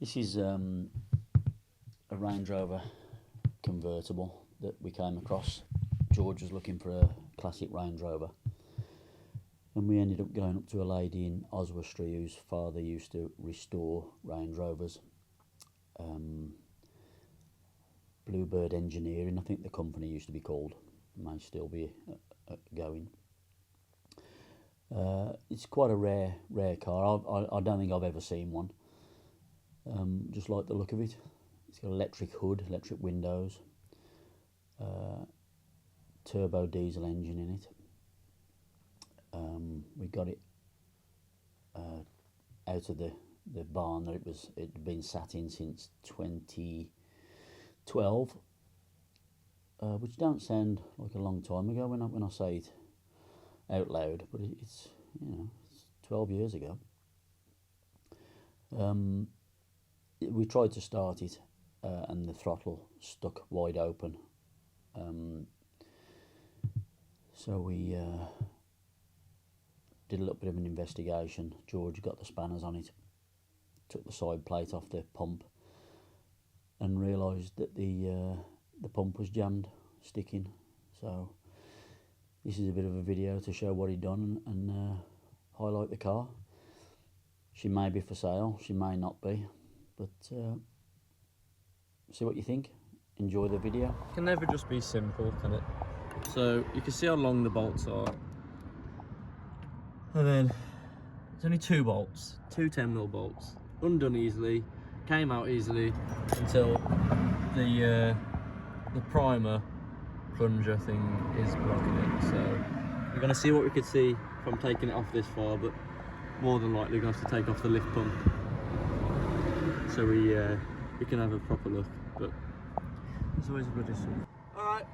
This is a Range Rover convertible that we came across. George was looking for a classic Range Rover, and we ended up going up to a lady in Oswestry whose father used to restore Range Rovers. Bluebird Engineering, I think the company used to be called, may still be going. It's quite a rare car. I don't think I've ever seen one. Just like the look of it. It's got electric hood, electric windows, turbo diesel engine in it. We got it out of the barn that it'd been sat in since 2012, which don't sound like a long time ago when I say it out loud, but it's, you know, it's 12 years ago. We tried to start it, and the throttle stuck wide open. So we did a little bit of an investigation. George got the spanners on it, took the side plate off the pump, and realised that the pump was jammed, sticking. So this is a bit of a video to show what he'd done and highlight the car. She may be for sale, she may not be, but see what you think. Enjoy the video. It can never just be simple, can it? So you can see how long the bolts are, and then it's only two bolts, two 10mm bolts, undone easily, came out easily until the primer plunger thing is blocking it. So you're going to see what we could see from taking it off this far, but more than likely we're going to have to take off the lift pump so we can have a proper look. But there's always a good issue. All right.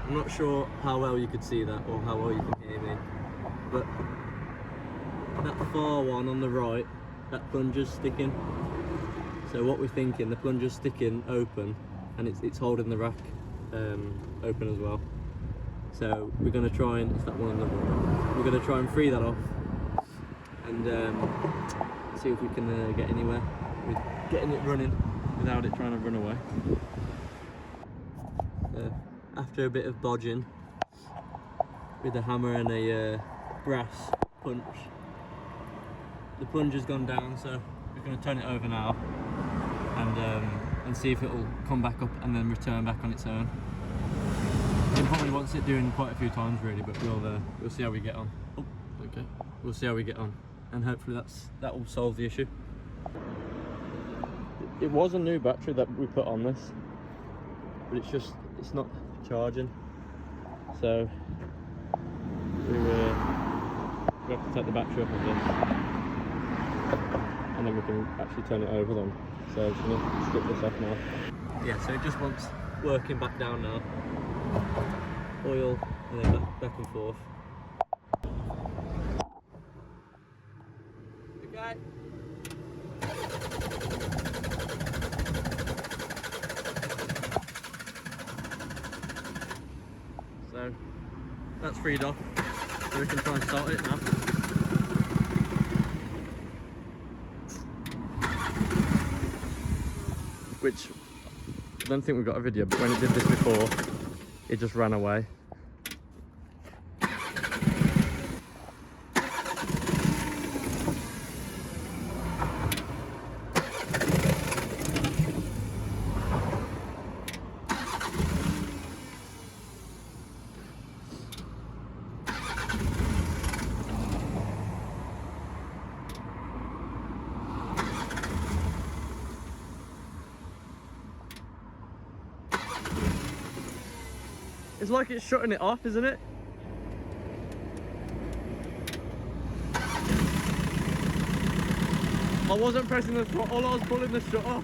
I'm not sure how well you could see that or how well you can hear me, but that far one on the right, that plunger's sticking. So what we're thinking, the plunger's sticking open, and it's holding the rack open as well. So we're going to try and, it's that one on the right, we're going to try and free that off and see if we can get anywhere with getting it running without it trying to run away. After a bit of bodging with a hammer and a brass punch, the plunger's gone down, so we're going to turn it over now and see if it'll come back up and then return back on its own. It probably wants it doing quite a few times really, but we'll see how we get on. Oh, okay. We'll see how we get on, and hopefully that will solve the issue. It was a new battery that we put on this, but it's not charging, so we have to take the battery off of this, and then we can actually turn it over then. So I'm just going to strip this off now. Yeah, so it just wants working back down now. Oil, and then back and forth. Okay. So that's freed off, so we can try and start it now. Which, I don't think we've got a video, but when it did this before, it just ran away. It's like it's shutting it off, isn't it? I wasn't pressing the throttle, I was pulling the shutter.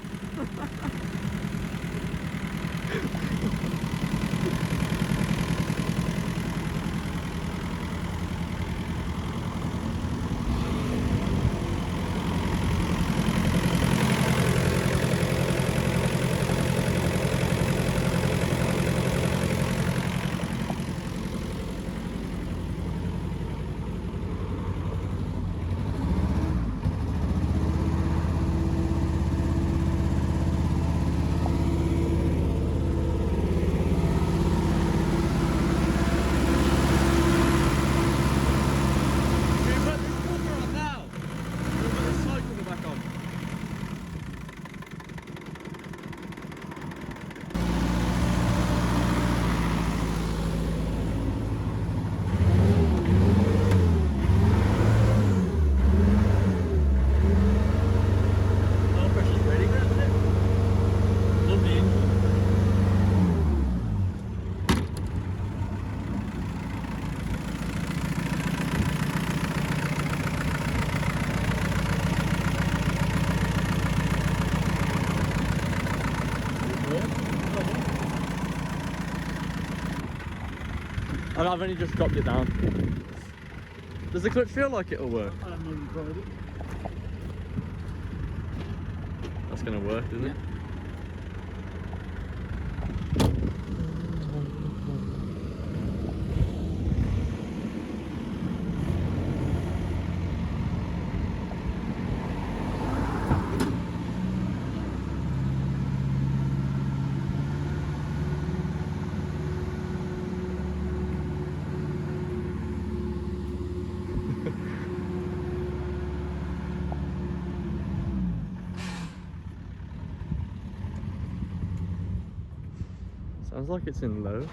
I've only just dropped it down. Does the clutch feel like it'll work? I haven't even tried it. That's going to work, isn't it? Sounds like it's in low.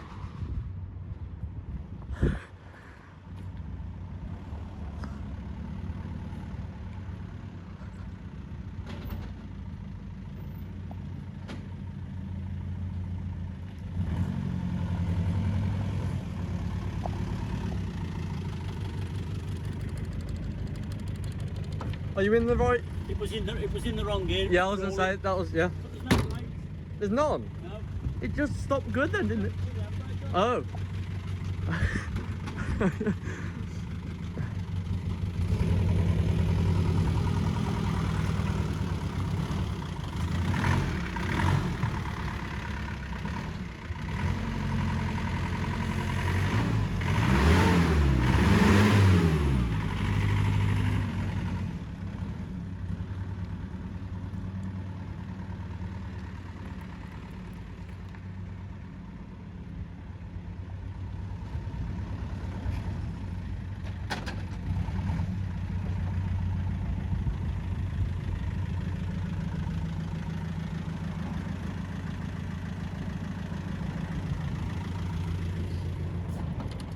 Are you in the right? It was in the wrong gear. Yeah, I was gonna say that was, yeah. But there's no brakes. There's none. No. It just stopped good then, didn't it? Oh.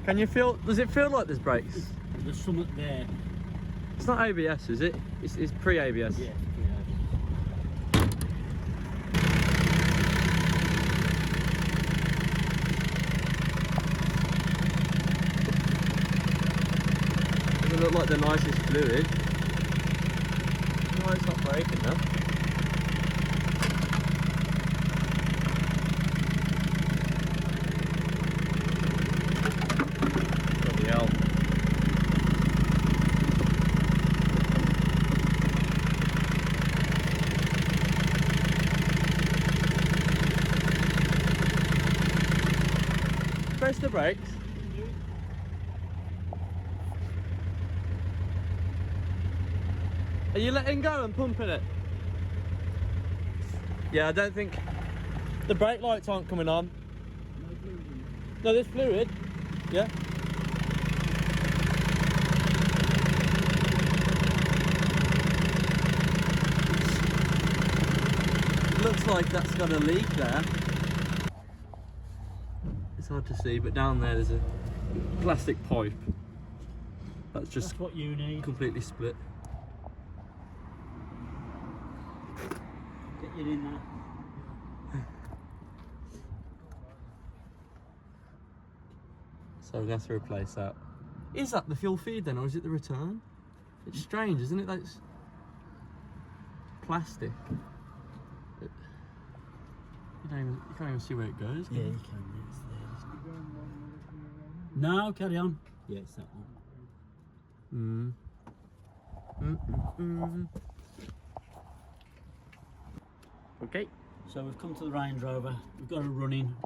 Can you feel, does it feel like there's brakes? There's something there. It's not ABS, is it? It's pre-ABS. Yeah. Doesn't look like the nicest fluid. No, it's not breaking though. Bloody hell. Press the brakes. Are you letting go and pumping it? Yeah, I don't think the brake lights aren't coming on. No, there's fluid. Yeah. Looks like that's got a leak there. It's hard to see, but down there there's a plastic pipe that's just That's what you need. completely split. Get you in there. So we're going to have to replace that. Is that the fuel feed then, or is it the return? It's strange, isn't it? That's plastic. You can't even see where it goes. Yeah, you can. Yeah, it's there. No, carry on. Yeah, it's that one. Okay. So we've come to the Range Rover. We've got it running.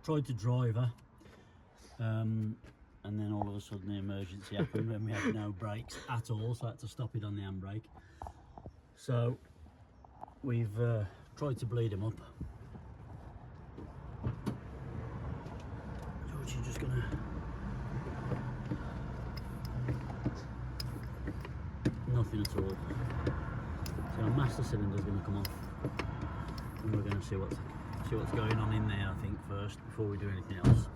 Tried to drive her. And then all of a sudden the emergency happened when we had no brakes at all, so I had to stop it on the handbrake. So we've tried to bleed him up. George, you're just gonna... Nothing at all. So our master cylinder's gonna come off, and we're gonna see what's going on in there, I think, first before we do anything else.